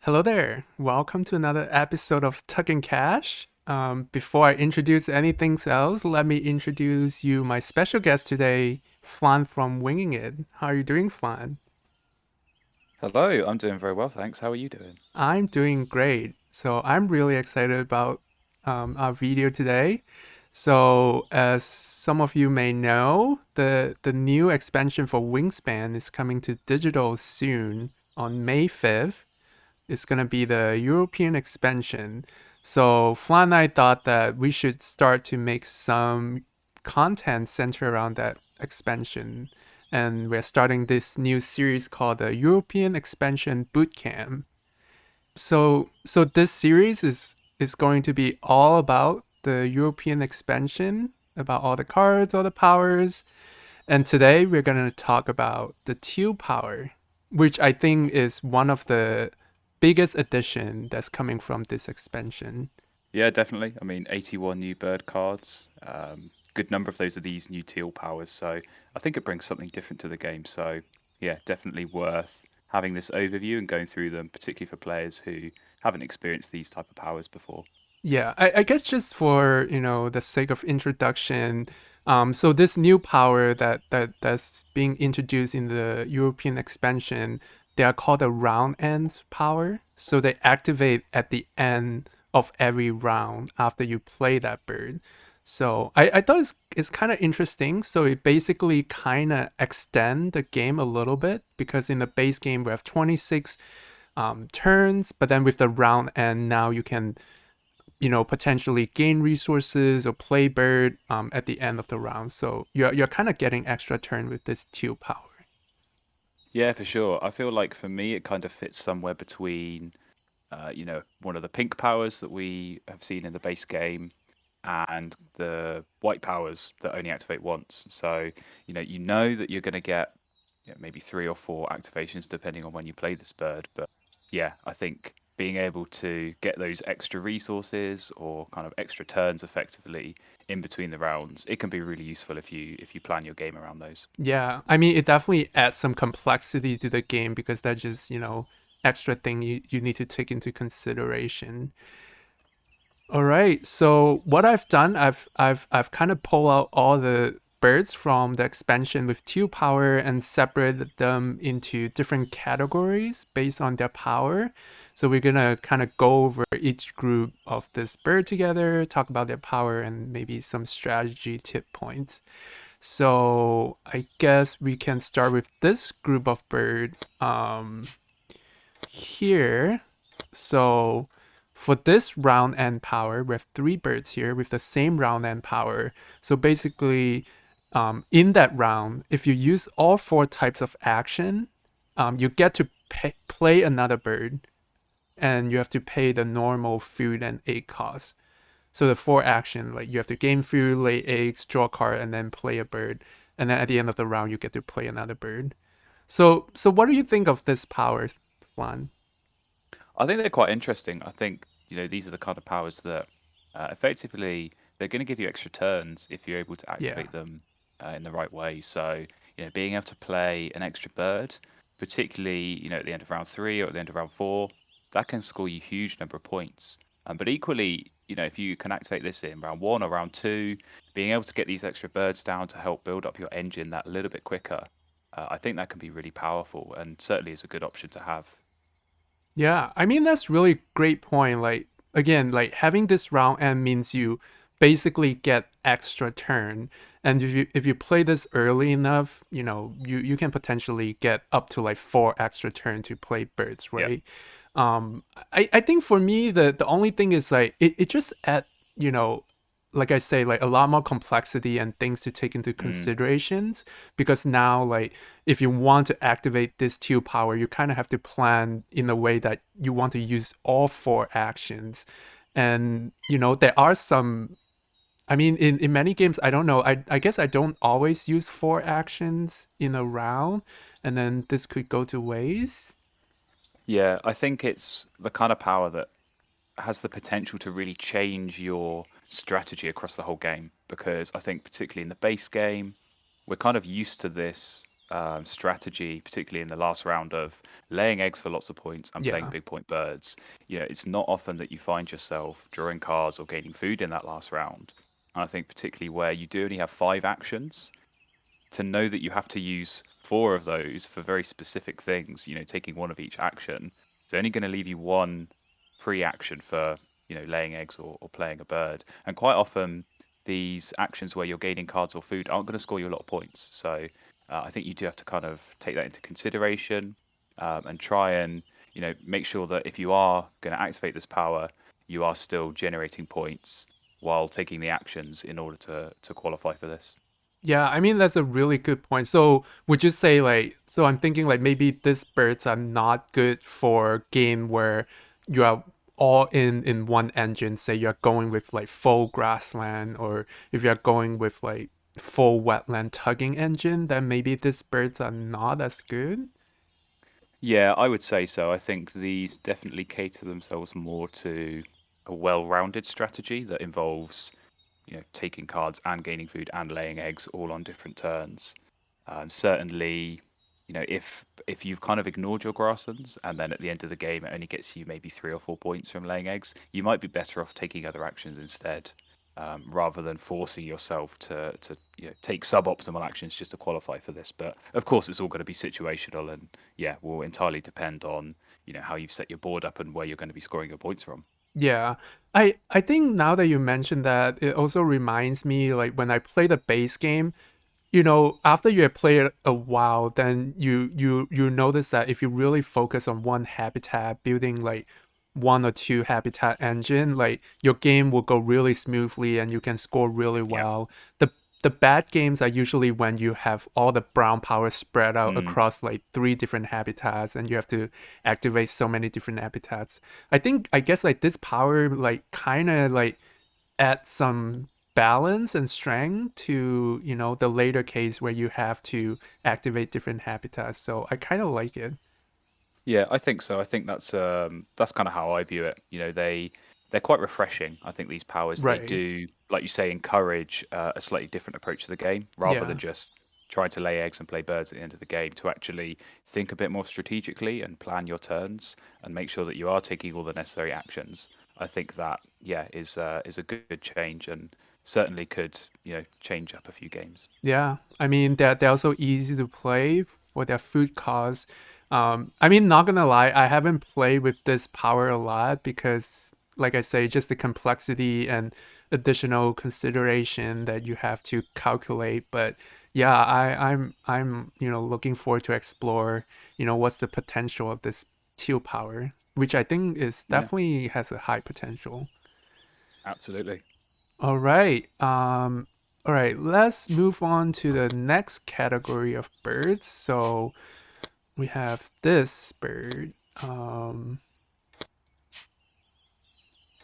Hello there. Welcome to another episode of Tuck and Cash. Before I introduce anything else, let me introduce you my special guest today, Flan from Winging It. How are you doing, Flan? Hello, I'm doing very well, thanks. How are you doing? I'm doing great. So I'm really excited about our video today. So as some of you may know, the new expansion for Wingspan is coming to digital soon on May 5th. It's gonna be the European expansion. So Flan and I thought that we should start to make some content centered around that expansion. And we're starting this new series called the European Expansion Bootcamp. So this series is going to be all about the European expansion, about all the cards, all the powers. And today we're going to talk about the teal power, which I think is one of the biggest addition that's coming from this expansion. Yeah, definitely. I mean, 81 new bird cards. Good number of those are these new teal powers, so I think it brings something different to the game. So, yeah, definitely worth having this overview and going through them, particularly for players who haven't experienced these type of powers before. Yeah, I guess just for the sake of introduction, so this new power that's being introduced in the European expansion, they are called the round end power. So they activate at the end of every round after you play that bird. So I thought it's kind of interesting. So it basically kind of extend the game a little bit because in the base game we have 26 turns, but then with the round end now you can potentially gain resources or play bird at the end of the round. So you're kind of getting extra turn with this teal power. Yeah, for sure. I feel like for me, it kind of fits somewhere between, one of the pink powers that we have seen in the base game and the white powers that only activate once. So, you know that you're going to get maybe three or four activations depending on when you play this bird. But yeah, I think being able to get those extra resources or kind of extra turns effectively in between the rounds, it can be really useful if you plan your game around those. Yeah, I mean it definitely adds some complexity to the game because that's just extra thing you need to take into consideration. All right. So what I've done, I've kind of pulled out all the birds from the expansion with teal power and separated them into different categories based on their power. So we're gonna kind of go over each group of this bird together, talk about their power and maybe some strategy tip points. So I guess we can start with this group of bird here. So for this round end power, we have three birds here with the same round end power. So basically, in that round, if you use all four types of action, you get to play another bird, and you have to pay the normal food and egg cost. So the four action, like you have to gain food, lay eggs, draw a card, and then play a bird. And then at the end of the round, you get to play another bird. So what do you think of this power, Flan? I think they're quite interesting. I think, these are the kind of powers that effectively they're going to give you extra turns if you're able to Yeah. activate them in the right way. So, being able to play an extra bird, particularly, at the end of round three or at the end of round four, that can score you huge number of points. But equally, if you can activate this in round one or round two, being able to get these extra birds down to help build up your engine that little bit quicker, I think that can be really powerful and certainly is a good option to have. Yeah, I mean that's really great point. Like again, like having this round end means you basically get extra turn. And if you play this early enough, you can potentially get up to like four extra turn to play birds, Yeah. right? I think for me the only thing is like it just add, you know, like I say, like a lot more complexity and things to take into Mm. considerations because now like if you want to activate this teal power, you kind of have to plan in a way that you want to use all four actions. And there are some, I mean, in many games, I don't know. I guess I don't always use four actions in a round, and then this could go to waste. Yeah, I think it's the kind of power that has the potential to really change your strategy across the whole game. Because I think, particularly in the base game, we're kind of used to this. strategy, particularly in the last round of laying eggs for lots of points and playing Yeah. big point birds, it's not often that you find yourself drawing cards or gaining food in that last round. And I think particularly where you do only have 5 actions, to know that you have to use 4 of those for very specific things, taking one of each action, it's only going to leave you one free action for, laying eggs or playing a bird. And quite often, these actions where you're gaining cards or food aren't going to score you a lot of points. So I think you do have to kind of take that into consideration and try and, make sure that if you are going to activate this power, you are still generating points while taking the actions in order to qualify for this. Yeah, I mean that's a really good point. So would you say like so I'm thinking like maybe these birds are not good for game where you are all in one engine, say you're going with like full grassland or if you're going with like full wetland tugging engine, then maybe these birds are not as good. Yeah, I would say so. I think these definitely cater themselves more to a well-rounded strategy that involves, taking cards and gaining food and laying eggs all on different turns. Certainly, if you've kind of ignored your grasslands and then at the end of the game it only gets you maybe 3 or 4 points from laying eggs, you might be better off taking other actions instead, rather than forcing yourself to take suboptimal actions just to qualify for this. But of course, it's all going to be situational, and yeah, will entirely depend on how you've set your board up and where you're going to be scoring your points from. Yeah. I think now that you mentioned that, it also reminds me like when I play the base game, after you have played a while, then you notice that if you really focus on one habitat, building like one or two habitat engine, like your game will go really smoothly and you can score really Yeah. well. The bad games are usually when you have all the brown power spread out Mm. across like three different habitats and you have to activate so many different habitats. I guess like this power like kind of like add some balance and strength to the later case where you have to activate different habitats, so I kind of like it. Yeah, I think so. I think that's kind of how I view it. They're quite refreshing. I think these powers they Right. do, like you say, encourage a slightly different approach to the game rather Yeah. than just trying to lay eggs and play birds at the end of the game. To actually think a bit more strategically and plan your turns and make sure that you are taking all the necessary actions. I think that is a good change and certainly could change up a few games. Yeah, I mean they're also easy to play for their food costs. I mean, not gonna lie, I haven't played with this power a lot because, like I say, just the complexity and additional consideration that you have to calculate. But yeah, I'm looking forward to explore what's the potential of this teal power, which I think is Yeah, definitely has a high potential. absolutely. All right. All right, let's move on to the next category of birds. So we have this bird. All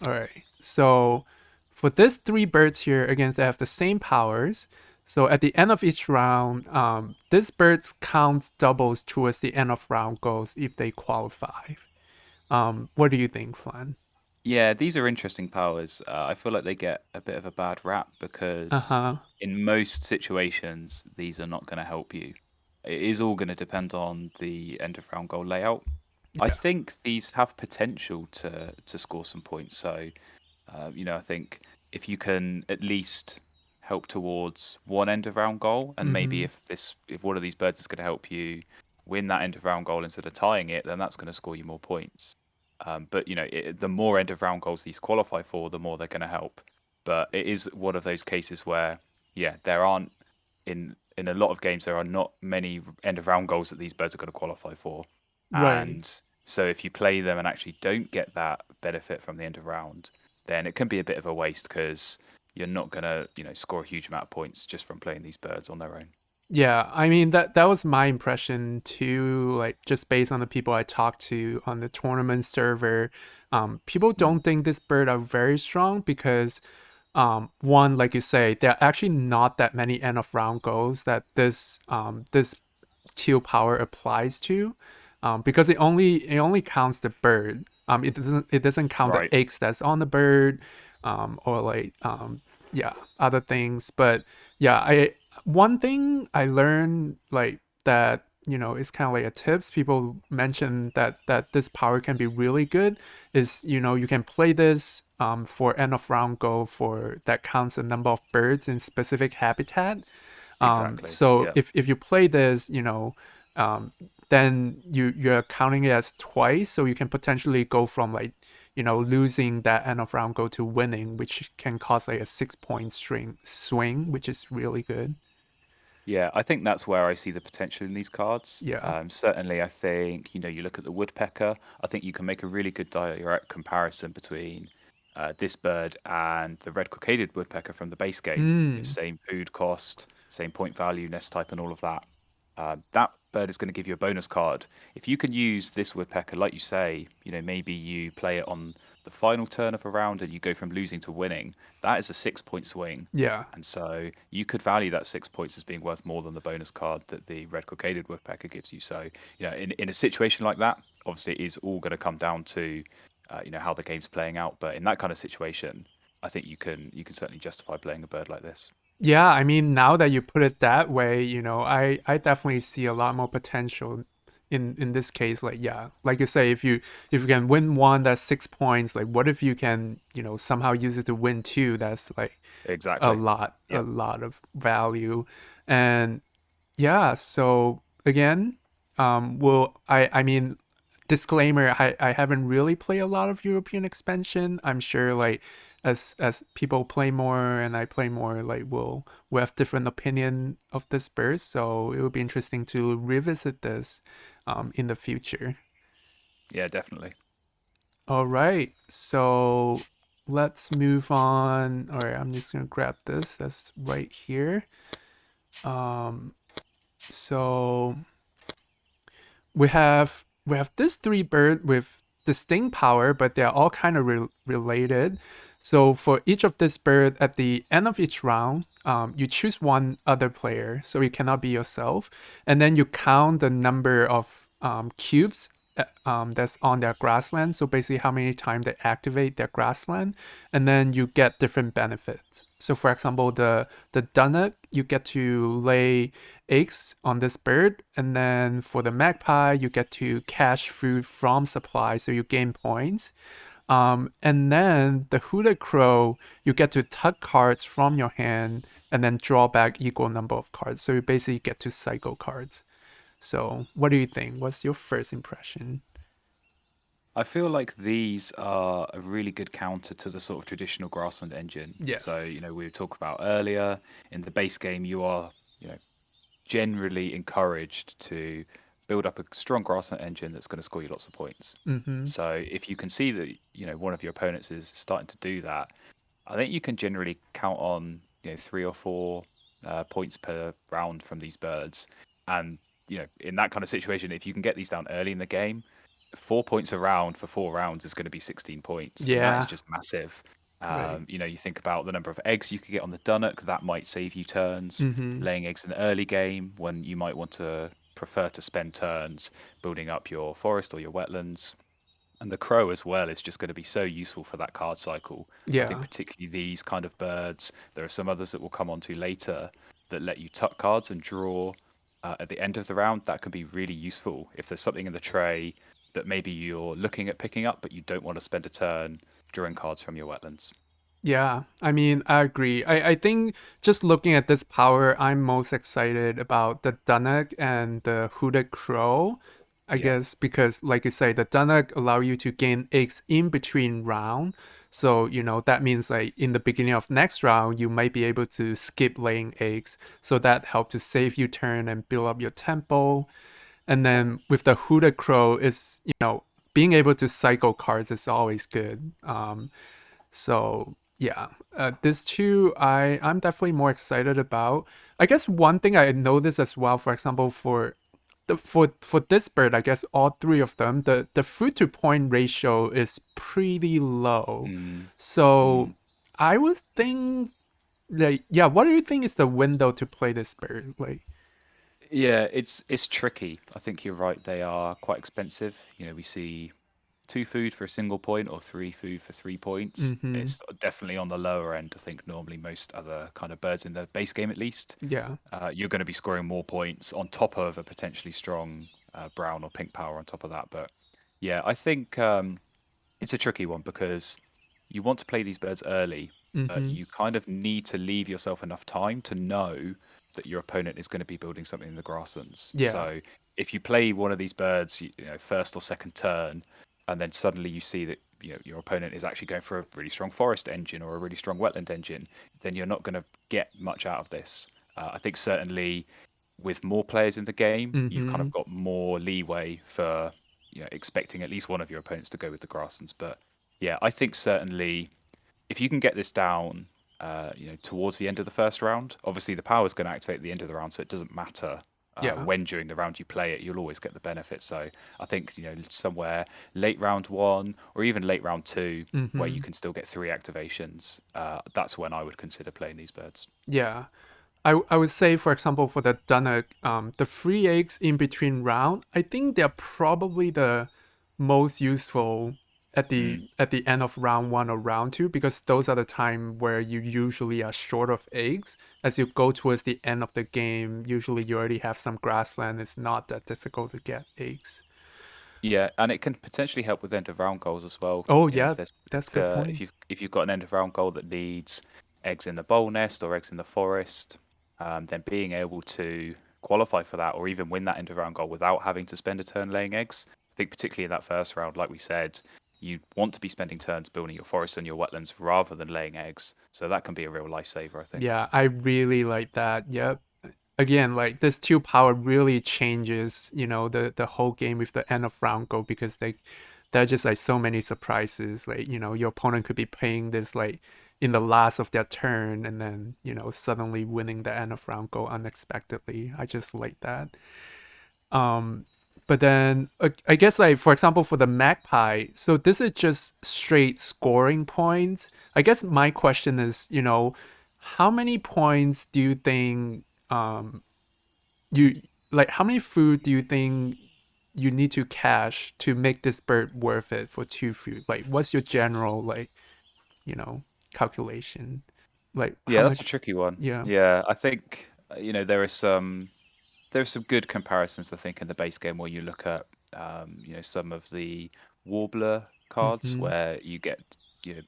right. So for these three birds here, again, they have the same powers. So at the end of each round, this bird's count doubles towards the end of round goals if they qualify. What do you think, Flan? Yeah, these are interesting powers. I feel like they get a bit of a bad rap Uh because huh. in most situations, these are not going to help you. It is all going to depend on the end of round goal layout. I Yeah. think these have potential to score some points. So, I think if you can at least help towards one end of round goal, and maybe Mm-hmm. if one of these birds is going to help you win that end of round goal instead of tying it, then that's going to score you more points. But the more end of round goals these qualify for, the more they're going to help. But it is one of those cases where, yeah, there aren't in a lot of games there are not many end of round goals that these birds are going to qualify for, Right. and so if you play them and actually don't get that benefit from the end of round, then it can be a bit of a waste because you're not going to score a huge amount of points just from playing these birds on their own. Yeah, I mean that was my impression too, like just based on the people I talked to on the tournament server. People Mm. don't think this bird are very strong because one, like you say, there are actually not that many end of round goals that this teal power applies to, because it only counts the bird. It doesn't count the Right. eggs that's on the bird, or like yeah, other things. But yeah, I one thing I learned like that is kind of like a tips. People mention that this power can be really good. Is you can play this for end of round goal for that counts the number of birds in specific habitat. Exactly. So Yeah. if you play this, um, then you're counting it as twice, so you can potentially go from like losing that end of round goal to winning, which can cause like a 6 point swing, which is really good. Yeah, I think that's where I see the potential in these cards. Yeah. Certainly, I think, you look at the woodpecker, I think you can make a really good direct comparison between this bird and the red cockaded woodpecker from the base game. Mm, Same food cost, same point value, nest type, and all of that. That bird is going to give you a bonus card. If you can use this woodpecker, like you say, maybe you play it on the final turn of a round and you go from losing to winning, that is a 6 point swing. yeah. And so you could value that 6 points as being worth more than the bonus card that the red cockaded woodpecker gives you. So, in a situation like that, obviously it is all going to come down to, how the game's playing out. But in that kind of situation, I think you can certainly justify playing a bird like this. Yeah, I mean, now that you put it that way, I definitely see a lot more potential in this case. Like, yeah, like you say, if you can win one, that's 6 points. Like, what if you can, somehow use it to win two? That's like Exactly. a Yep. lot of value. And yeah, so again, I mean, disclaimer, I haven't really played a lot of European expansion. I'm sure like as people play more and I play more, like we'll have different opinion of this bird. So it would be interesting to revisit this in the future. Yeah, definitely. All right, so let's move on. All right, I'm just gonna grab this. That's right here. Um, so we have this three bird with distinct power, but they're all kind of related. So for each of this bird, at the end of each round, you choose one other player, so you cannot be yourself, and then you count the number of cubes that's on their grassland. So basically, how many times they activate their grassland, and then you get different benefits. So for example, the dunnock, you get to lay eggs on this bird, and then for the magpie, you get to catch food from supply, so you gain points. And then the hooded crow, you get to tug cards from your hand and then draw back equal number of cards. So you basically get to cycle cards. So what do you think? What's your first impression? I feel like these are a really good counter to the sort of traditional grassland engine. So, Yes. we talked about earlier in the base game, you are, you know, generally encouraged to build up a strong grassland engine that's going to score you lots of points. Mm-hmm. So if you can see that one of your opponents is starting to do that, I think you can generally count on 3 or 4 points per round from these birds. And in that kind of situation, if you can get these down early in the game, 4 points a round for 4 rounds is going to be 16 points, and that is Yeah. just massive. Right. You think about the number of eggs you could get on the dunnock, that might save you turns. Mm-hmm. Laying eggs in the early game when you might want to prefer to spend turns building up your forest or your wetlands. And the crow as well is just going to be so useful for that card cycle. I think Yeah. particularly these kind of birds. There are some others that we'll come on to later that let you tuck cards and draw at the end of the round. That can be really useful if there's something in the tray that maybe you're looking at picking up, but you don't want to spend a turn drawing cards from your wetlands. Yeah, I mean, I agree. I think just looking at this power, I'm most excited about the Dunnock and the Hooded Crow. I Yeah. guess because, like you say, the Dunnock allow you to gain eggs in between round. So, that means like in the beginning of next round, you might be able to skip laying eggs. So that help to save you turn and build up your tempo. And then with the Hooded Crow, is, being able to cycle cards is always good. So yeah, this two I'm definitely more excited about. I guess one thing I noticed as well, for example, for this bird, I guess all three of them, the food to point ratio is pretty low. Mm, So mm. I would think like yeah, what do you think is the window to play this bird? Like Yeah, it's tricky. I think you're right. They are quite expensive. We see two food for a single point or three food for 3 points. Mm-hmm. It's definitely on the lower end. I think normally most other kind of birds in the base game, at least, Yeah. you're going to be scoring more points on top of a potentially strong brown or pink power on top of that. But yeah, I think it's a tricky one because you want to play these birds early, but Mm-hmm. you kind of need to leave yourself enough time to know that your opponent is going to be building something in the grasslands. Yeah. So if you play one of these birds, first or second turn, and then suddenly you see that your opponent is actually going for a really strong forest engine or a really strong wetland engine, then you're not going to get much out of this. I think certainly with more players in the game, you've kind Mm-hmm. of got more leeway for expecting at least one of your opponents to go with the grasslands. But yeah, I think certainly if you can get this down, towards the end of the first round, obviously the power is going to activate at the end of the round, so it doesn't matter. Yeah. When during the round you play it, you'll always get the benefit. So I think somewhere late round one or even late round two, where Mm-hmm. you can still get three activations, that's when I would consider playing these birds. Yeah. I would say, for example, for the Dunnock, the free eggs in between round, I think they're probably the most useful Mm. at the end of round one or round two, because those are the time where you usually are short of eggs. As you go towards the end of the game, usually you already have some grassland. It's not that difficult to get eggs. Yeah, and it can potentially help with end of round goals as well. Oh If yeah, there's that's a good if point. you've got an end of round goal that needs eggs in the bowl nest or eggs in the forest, then being able to qualify for that or even win that end of round goal without having to spend a turn laying eggs. I think particularly in that first round, like we said, you want to be spending turns building your forest and your wetlands rather than laying eggs. So that can be a real lifesaver, I think. Yeah, I really like that. Yep. Again, like this two power really changes, the whole game with the end of round goal, because there are just like so many surprises. Like, your opponent could be playing this like in the last of their turn and then, suddenly winning the end of round goal unexpectedly. I just like that. Um, but then I guess like for example for the magpie, so this is just straight scoring points. I guess my question is, how many points do you think you like how many food do you think you need to cash to make this bird worth it for two food? Like what's your general like, you know, calculation? Like how Yeah, that's a much tricky one. yeah. Yeah, I think there are some good comparisons, I think, in the base game where you look at, some of the Warbler cards Mm-hmm. where you get,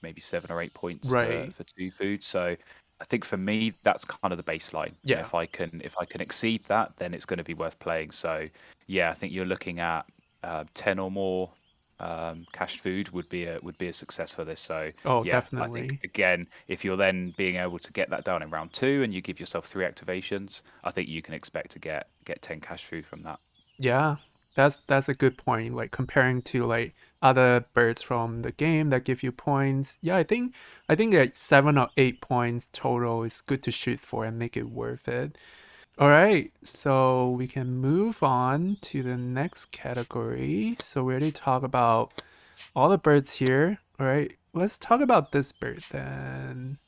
maybe 7 or 8 points Right. for two foods. So I think for me, that's kind of the baseline. Yeah. If I can exceed that, then it's going to be worth playing. So yeah, I think you're looking at 10 or more cached food would be a success for this. So Oh, yeah, I think definitely. again, if you're then being able to get that down in round two and you give yourself three activations, I think you can expect to get 10 cash food from that. Yeah, that's a good point. Like comparing to like other birds from the game that give you points. Yeah, I think like 7 or 8 points total is good to shoot for and make it worth it. All right, so we can move on to the next category. So we already talked about all the birds here. All right, let's talk about this bird then.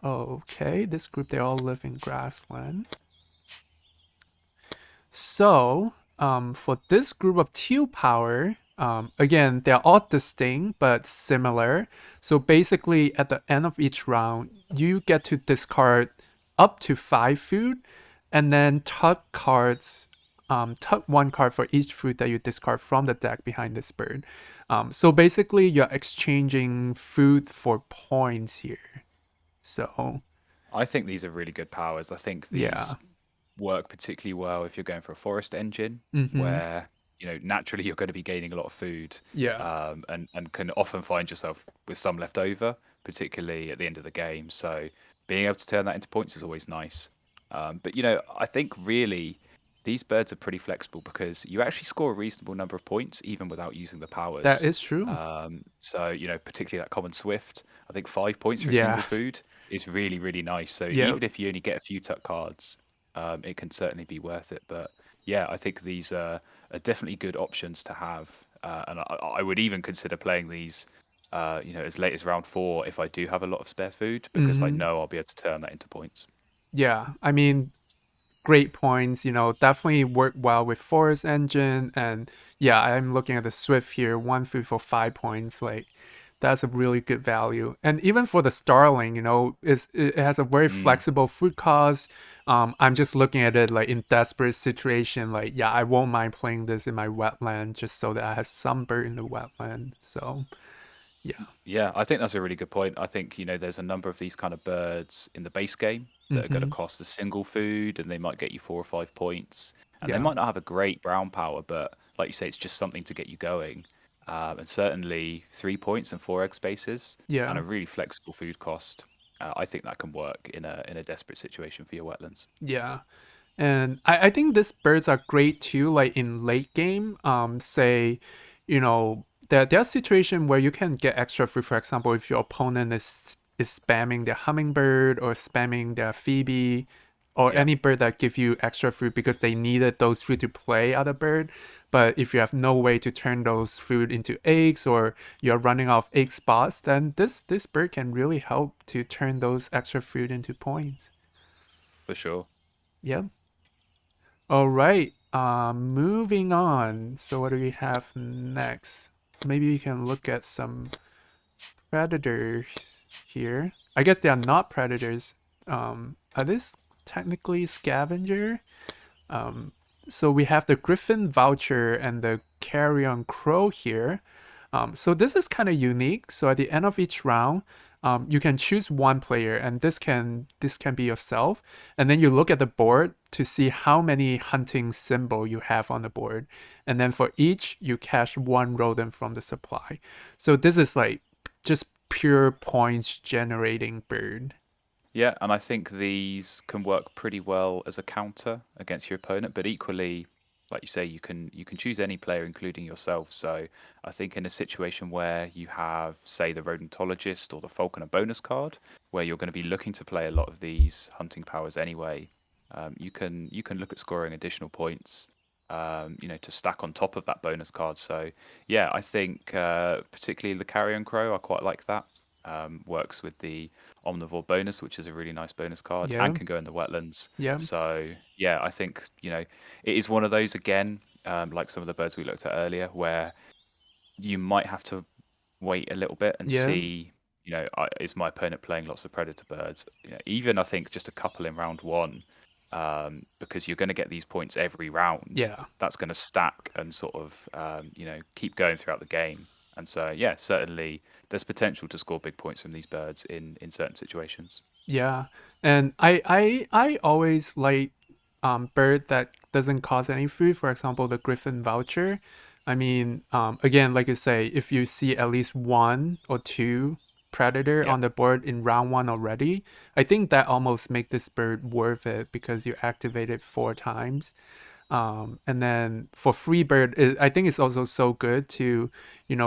Okay, this group they all live in grassland. So, for this group of teal power, again, they're all distinct but similar. So basically, at the end of each round, you get to discard up to 5 food, and then tug one card for each food that you discard from the deck behind this bird. So basically, you're exchanging food for points here. So I think these are really good powers. I think yeah, these work particularly well if you're going for a forest engine, mm-hmm, where naturally you're going to be gaining a lot of food, yeah, and can often find yourself with some left over, particularly at the end of the game. So being able to turn that into points is always nice. But I think really these birds are pretty flexible because you actually score a reasonable number of points even without using the that powers. is true. So particularly that common swift, I think 5 points for a single Yeah. food is really, really nice. So Yep. even if you only get a few tuck cards, it can certainly be worth it. But yeah, I think these are definitely good options to have, and I would even consider playing these, as late as round four if I do have a lot of spare food, because I Hmm. know I'll be able to turn that into points. Yeah. I mean, great points. Definitely work well with Forest Engine, and yeah, I'm looking at the Swift here, 1 food for 5 points. Like that's a really good value. And even for the Starling, it has a very Mm. flexible food cost. I'm just looking at it like in desperate situation. Like yeah, I won't mind playing this in my wetland just so that I have some bird in the wetland. So yeah. Yeah, I think that's a really good point. I think, there's a number of these kind of birds in the base game that are going to Mm-hmm. cost a single food and they might get you 4 or 5 points. And they Yeah. might not have a great brown power, but like you say, it's just something to get you going. And certainly 3 points and 4 egg spaces and Yeah. a really flexible food cost. I think that can work in a desperate situation for your wetlands. Yeah. And I think these birds are great too, like in late game. Say, there's situation where you can get extra food. For example, if your opponent is spamming their hummingbird or spamming their phoebe, or Yeah, any bird that give you extra food because they needed those food to play other bird. But if you have no way to turn those food into eggs or you're running out of egg spots, then this bird can really help to turn those extra food into points. for sure. Yeah. All right. Moving on. So what do we have next? Maybe we can look at some predators here. I guess they are not predators. Are this technically scavenger? Um, so we have the Griffin Voucher and the Carrion Crow here. So this is kind of unique. So at the end of each round, you can choose one player, and this can be yourself. And then you look at the board to see how many hunting symbol you have on the board, and then for each you cash one rodent from the supply. So this is like just pure points generating bird. Yeah, and I think these can work pretty well as a counter against your opponent, but equally, like you say, you can choose any player, including yourself. So I think in a situation where you have, say, the Rodentologist or the Falconer bonus card, where you're going to be looking to play a lot of these hunting powers anyway, you can look at scoring additional points, to stack on top of that bonus card. So yeah, I think particularly the Carrion Crow, I quite like that. Works with the Omnivore bonus, which is a really nice bonus card and Yeah, can go in the wetlands. yeah, So yeah, I think it is one of those again, like some of the birds we looked at earlier, where you might have to wait a little bit and yeah, see. Is my opponent playing lots of predator birds? Even I think just a couple in round one, because you're going to get these points every round. yeah. That's going to stack and sort of keep going throughout the game. And so yeah, certainly there's potential to score big points from these birds in certain situations. Yeah, and I always like bird that doesn't cost any food. For example, the Griffin Voucher. I mean, again, like you say, if you see at least one or two predator Yeah, on the board in round one already, I think that almost make this bird worth it because you activate it 4 times. And then for Freebird, I think it's also so good to,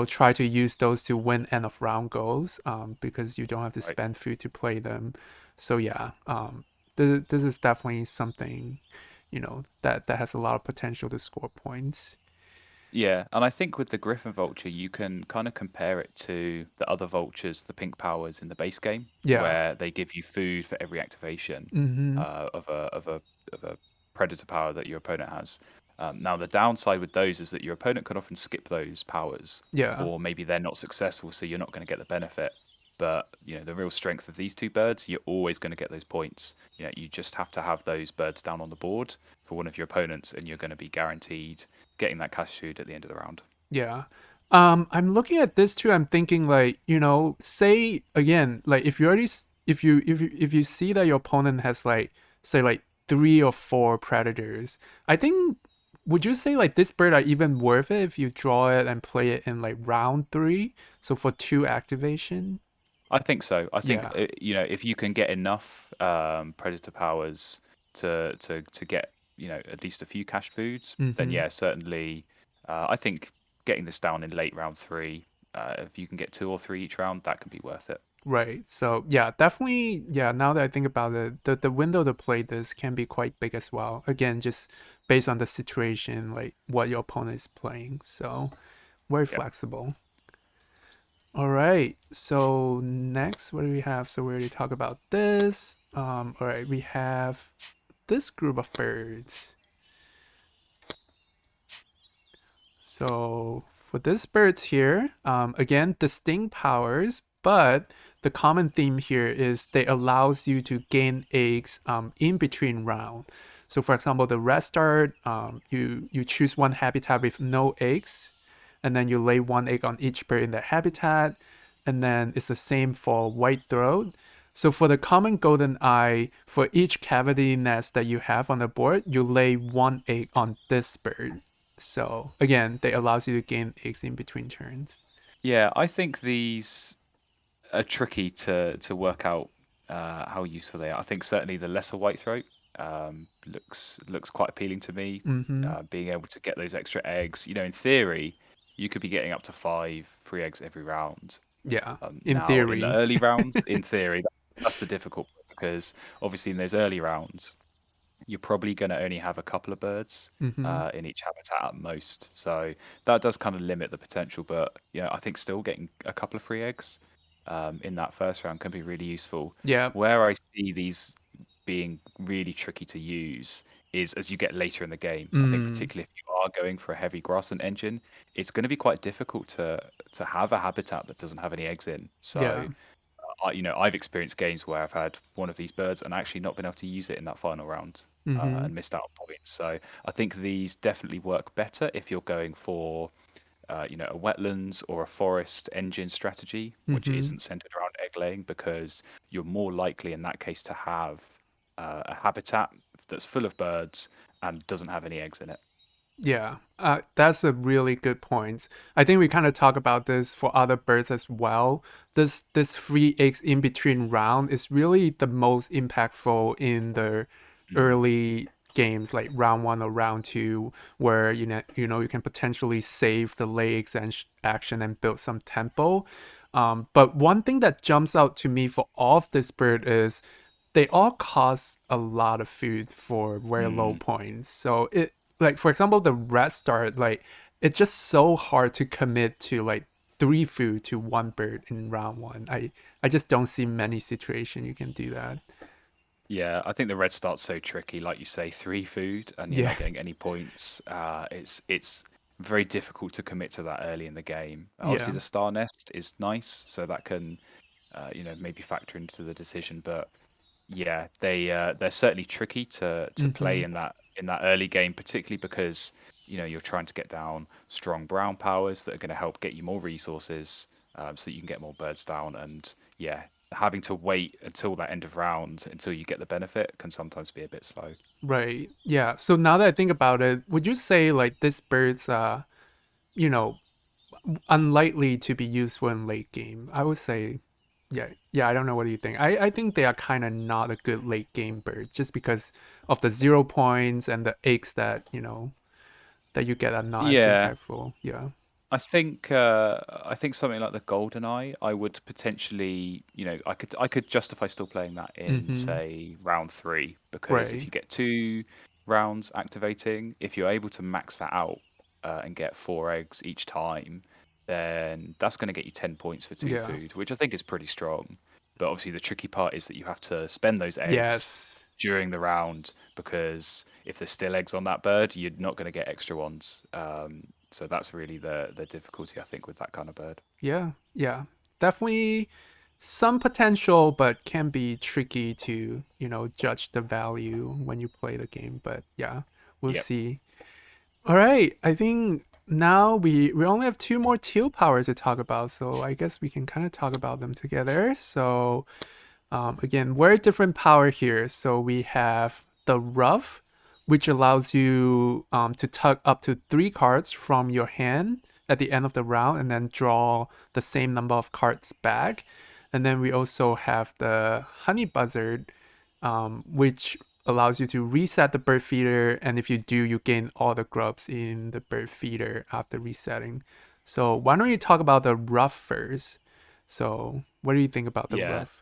try to use those to win end of round goals because you don't have to right. spend food to play them. So yeah, this is definitely something, that has a lot of potential to score points. Yeah, and I think with the Griffin Vulture, you can kind of compare it to the other vultures, the pink powers in the base game, Yeah. where they give you food for every activation Mm-hmm. of a predator power that your opponent has. Now, the downside with those is that your opponent could often skip those powers, Yeah. or maybe they're not successful, so you're not going to get the benefit. But the real strength of these two birds, you're always going to get those points. You just have to have those birds down on the board for one of your opponents, and you're going to be guaranteed getting that cash food at the end of the round. Yeah. I'm looking at this too. I'm thinking like, say again, like if you already if you see that your opponent has like say like 3 or 4 predators, I think would you say like this bird are even worth it if you draw it and play it in like round 3? So for 2 activation? I think so. I think Yeah. if you can get enough predator powers to get at least a few cash foods, then Mm-hmm. yeah, certainly. I think getting this down in late round three, if you can get 2 or 3 each round, that can be worth it. Right. So yeah, definitely. Yeah. Now that I think about it, the window to play this can be quite big as well. Again, just based on the situation, like what your opponent is playing. So very Yeah. flexible. All right. So next, what do we have? So we already talked about this. All right. We have. this group of birds. So for this birds here, again, distinct powers, but the common theme here is they allows you to gain eggs in between round. So for example, the red star, you choose one habitat with no eggs, and then you lay one egg on each bird in that habitat, and then it's the same for white throat. So for the common golden eye, for each cavity nest that you have on the board, you lay one egg on this bird. So again, they allows you to gain eggs in between turns. Yeah, I think these are tricky to work out how useful they are. I think certainly the lesser white throat looks quite appealing to me. Mm-hmm. Being able to get those extra eggs, in theory, you could be getting up to 5 free eggs every round. Yeah, in Now, in the theory. early rounds, in theory, that's the difficult part because obviously in those early rounds, you're probably going to only have a couple of birds Mm-hmm. in each habitat at most. So that does kind of limit the potential. But yeah, I think still getting a couple of free eggs in that first round can be really useful. Yeah. Where I see these being really tricky to use is as you get later in the game. I think Mm. particularly if you are going for a heavy grassland engine, it's going to be quite difficult to have a habitat that doesn't have any eggs in. Yeah. So I've experienced games where I've had one of these birds and actually not been able to use it in that final round Mm-hmm. and missed out on points. So I think these definitely work better if you're going for, a wetlands or a forest engine strategy, which Mm-hmm. isn't centered around egg laying, because you're more likely in that case to have a habitat that's full of birds and doesn't have any eggs in it. Yeah, that's a really good point. I think we kind of talk about this for other birds as well. This free eggs in between round is really the most impactful in the Mm. early games like round one or round two, where you can potentially save the legs and action and build some tempo. But one thing that jumps out to me for all of this bird is they all cost a lot of food for very low Mm. points. So it like for example the red star, like it's just so hard to commit to like three food to one bird in round one. I just don't see many situations you can do that. Yeah, I think the red start's so tricky. Like you say, 3 food and you're Yeah. not getting any points. It's very difficult to commit to that early in the game. Obviously, Yeah. the star nest is nice, so that can maybe factor into the decision. But yeah, they're certainly tricky to play Mm-hmm. in that early game, particularly because you're trying to get down strong brown powers that are going to help get you more resources, so that you can get more birds down. And yeah, having to wait until that end of round until you get the benefit can sometimes be a bit slow. Right. Yeah. So now that I think about it, would you say like this bird's you know, unlikely to be useful in late game? I would say yeah, yeah, I don't know what do you think. I think they are kind of not a good late game bird just because of the 0 points and the eggs that you get are not as Yeah, impactful. Yeah. I think something like the golden eye, I would potentially, I could justify still playing that in, Mm-hmm. say, round 3, because if Right. you get 2 rounds activating, if you're able to max that out and get 4 eggs each time, then that's going to get you 10 points for two Yeah. food, which I think is pretty strong. But obviously, the tricky part is that you have to spend those eggs Yes. during the round, because if there's still eggs on that bird, you're not going to get extra ones. So that's really the difficulty, I think, with that kind of bird. Yeah. Yeah. Definitely some potential, but can be tricky to judge the value when you play the game. But yeah, we'll Yep. see. All right, I think now we only have two more teal powers to talk about, so I guess we can kind of talk about them together. So again, very different power here. So we have the Ruff, which allows you to tug up to three cards from your hand at the end of the round and then draw the same number of cards back. And then we also have the Honey Buzzard, which allows you to reset the bird feeder. And if you do, you gain all the grubs in the bird feeder after resetting. So why don't you talk about the Ruff first? So what do you think about the Yeah, Ruff?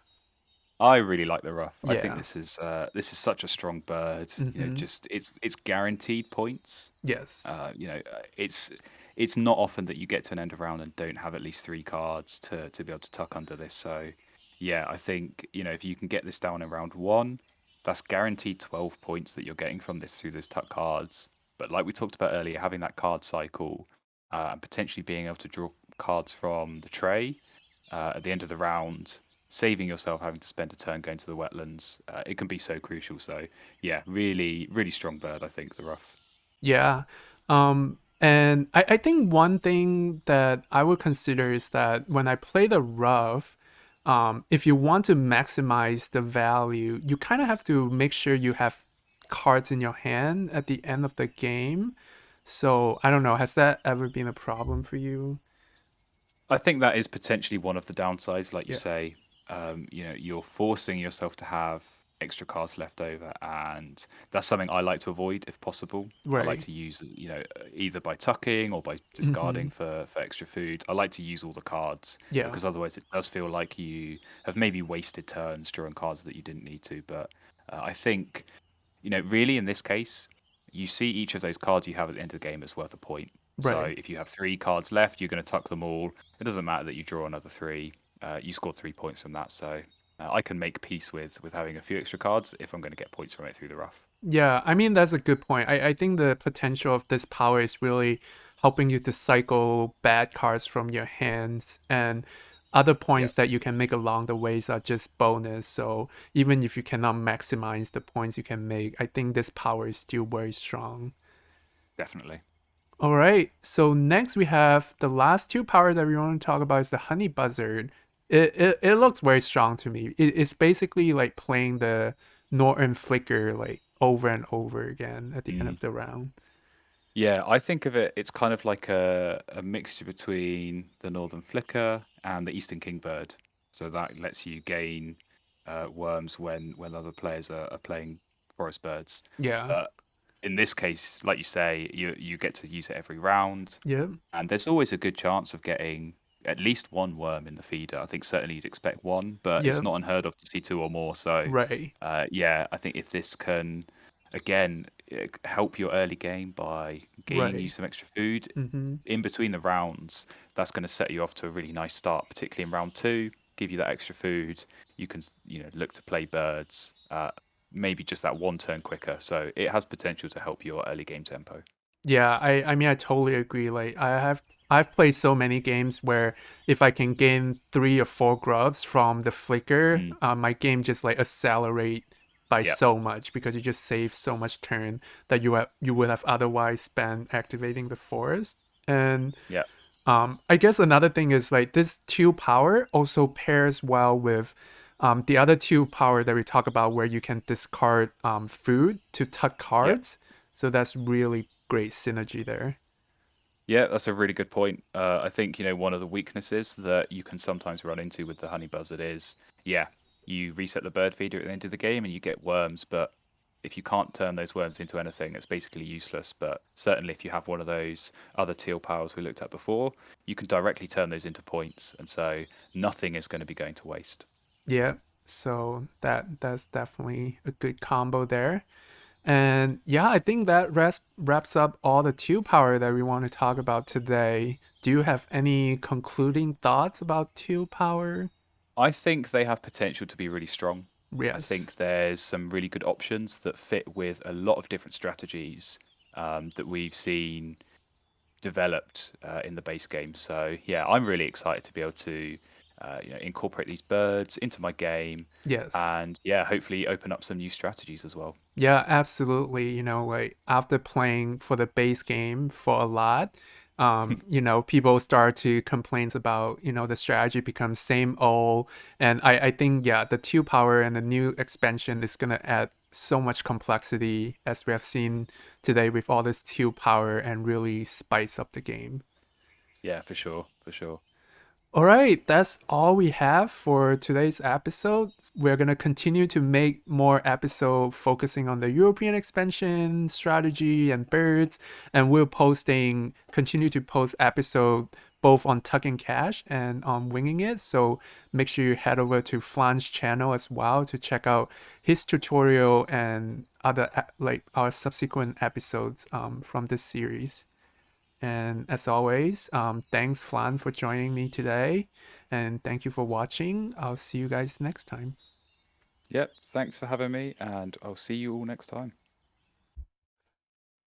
I really like the rough. I think Yeah. this is such a strong bird. Mm-hmm. Just it's guaranteed points. Yes. It's not often that you get to an end of round and don't have at least 3 cards to be able to tuck under this. So yeah, I think if you can get this down in round 1, that's guaranteed 12 points that you're getting from this through those tuck cards. But like we talked about earlier, having that card cycle and potentially being able to draw cards from the tray at the end of the round, saving yourself having to spend a turn going to the wetlands, it can be so crucial. So yeah, really, really strong bird, I think, the rough. Yeah. And I think one thing that I would consider is that when I play the rough, if you want to maximize the value, you kind of have to make sure you have cards in your hand at the end of the game. So I don't know, has that ever been a problem for you? I think that is potentially one of the downsides, like you Yeah. say. You're forcing yourself to have extra cards left over, and that's something I like to avoid if possible. I like Right. to use, either by tucking or by Mm-hmm. discarding for extra food. I like to use all the cards Yeah. because otherwise it does feel like you have maybe wasted turns drawing cards that you didn't need to. But I think really in this case, you see each of those cards you have at the end of the game as worth a point. So Right. if you have three cards left, you're going to tuck them all. It doesn't matter that you draw another three. You score 3 points from that. So I can make peace with having a few extra cards if I'm going to get points from it through the rough. Yeah, I mean that's a good point. I think the potential of this power is really helping you to cycle bad cards from your hands, and other Yeah, points that you can make along the ways are just bonus. So even if you cannot maximize the points you can make, I think this power is still very strong. definitely. All right, so next we have the last two powers that we want to talk about is the Honey Buzzard. It looks very strong to me. It's basically like playing the Norton Flicker like over and over again at the end Mm. of the round. Yeah, I think of it, it's kind of like a mixture between the Northern Flicker and the Eastern Kingbird. So that lets you gain worms when other players are playing forest birds. Yeah. But in this case, like you say, you get to use it every round, Yep. and there's always a good chance of getting at least one worm in the feeder. I think certainly you'd expect one, but it's Yep. not unheard of to see two or more. So, Right. yeah, I think if this can again help your early game by gaining you Right. some extra food Mm-hmm. in between the rounds, that's going to set you off to a really nice start, particularly in round two. Give you that extra food. You can look to play birds. Maybe just that one turn quicker. So it has potential to help your early game tempo. Yeah, I mean I totally agree. Like I've played so many games where if I can gain 3 or 4 grubs from the flicker, Mm, my game just like accelerate by yeah, so much because you just save so much turn that you would have otherwise spent activating the forest. And yeah, I guess another thing is like this two power also pairs well with the other two power that we talk about where you can discard food to tuck yeah. cards. So that's really great synergy there. Yeah, that's a really good point. I think, one of the weaknesses that you can sometimes run into with the honey buzzard is, yeah, you reset the bird feeder at the end of the game and you get worms, but if you can't turn those worms into anything, it's basically useless. But certainly if you have one of those other teal powers we looked at before, you can directly turn those into points. And so nothing is going to be going to waste. Yeah. So that's definitely a good combo there. And yeah, I think that wraps up all the two power that we want to talk about today. Do you have any concluding thoughts about two power? I think they have potential to be really strong. I Yes. think there's some really good options that fit with a lot of different strategies that we've seen developed in the base game. So yeah, I'm really excited to be able to incorporate these birds into my game, Yes. and yeah, hopefully open up some new strategies as well. Yeah, absolutely. Like after playing for the base game for a lot, people start to complain about, the strategy becomes same old. And I think, yeah, the two power and the new expansion is gonna add so much complexity as we have seen today with all this two power and really spice up the game. Yeah, for sure, for sure. All right, that's all we have for today's episode. We're going to continue to make more episodes focusing on the European expansion strategy and birds, and we'll continue to post episode both on Tuck and Cash and on Winging It. So make sure you head over to Flan's channel as well to check out his tutorial and other like our subsequent episodes from this series. And as always, thanks, Flan, for joining me today. And thank you for watching. I'll see you guys next time. Yep. Thanks for having me, and I'll see you all next time.